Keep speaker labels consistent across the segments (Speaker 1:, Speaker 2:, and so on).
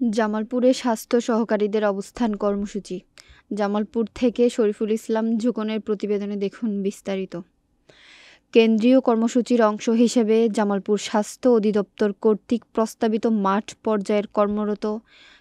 Speaker 1: জামালপুরে স্বাস্থ্য সহকারীদের অবস্থান কর্মসূচি। জামালপুর থেকে শরীফুল ইসলাম ঝুকনের প্রতিবেদনে দেখুন বিস্তারিত। কেন্দ্রীয় কর্মসূচির অংশ হিসেবে জামালপুর স্বাস্থ্য অধিদপ্তর কর্তৃক প্রস্তাবিত মাঠ পর্যায়ের কর্মরত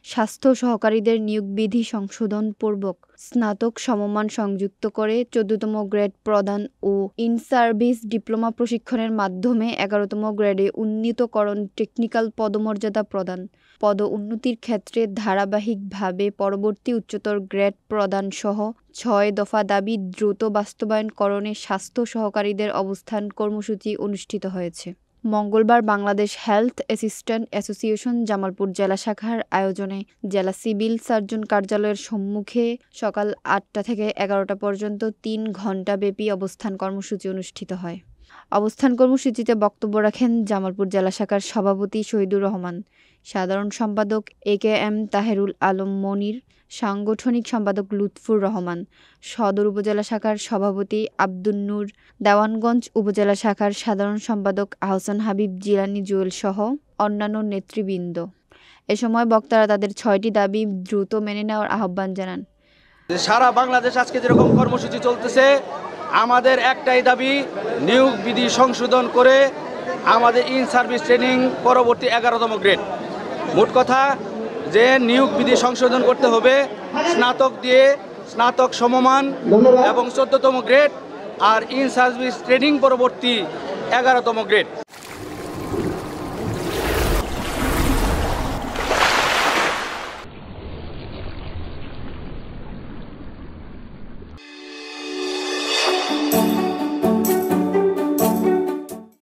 Speaker 1: স্বাস্থ্য সহকারীদের নিয়োগ বিধি সংশোধন পূর্বক স্নাতক সমমান সংযুক্ত করে ১৪তম গ্রেড প্রদান ও ইন সার্ভিস ডিপ্লোমা প্রশিক্ষণের মাধ্যমে ১১তম গ্রেডে উন্নীতকরণ টেকনিক্যাল পদমর্যাদা প্রদান, পদ উন্নতির ক্ষেত্রে ধারাবাহিকভাবে পরবর্তী উচ্চতর গ্রেড প্রদান সহ ৬ দফা দাবি দ্রুত বাস্তবায়নকরণে স্বাস্থ্য সহকারীদের অবস্থান কর্মসূচি অনুষ্ঠিত হয়েছে। মঙ্গলবার Bangladesh health assistant association Jamalpur জেলা শাখার আয়োজনে জেলা সিভিল সার্জন কার্যালয়ের সম্মুখে সকাল ৮টা থেকে ১১টা পর্যন্ত ৩ ঘণ্টাব্যাপী অবস্থান কর্মসূচি অনুষ্ঠিত হয়। অবস্থান কর্মসূচিতে বক্তব্য রাখেন জামালপুর জেলা শাখার সভাপতি শহীদুর রহমান, সাধারণ সম্পাদক এ.কে.এম তাহেরুল আলম মনির, সাংগঠনিক সম্পাদক লুৎফুর রহমান, সদর উপজেলা শাখার সভাপতি আব্দুন নূর, দেওয়ানগঞ্জ উপজেলা শাখার সাধারণ সম্পাদক আহসান হাবিব জিলানী জুয়েল সহ অন্যান্য নেতৃবৃন্দ। এ সময় বক্তারা তাদের ৬টি দাবি দ্রুত মেনে নেওয়ার আহ্বান জানান।
Speaker 2: সারা বাংলাদেশ আজকে যেরকম কর্মসূচি চলতেছে, আমাদের একটাই দাবি, নিয়োগ বিধি সংশোধন করে আমাদের ইন সার্ভিস ট্রেনিং পরবর্তী ১১তম গ্রেড। মোট কথা যে নিয়োগ বিধি সংশোধন করতে হবে, স্নাতক দিয়ে স্নাতক সমমান এবং ১৪তম গ্রেড, আর ইন সার্ভিস ট্রেনিং পরবর্তী ১১তম গ্রেড।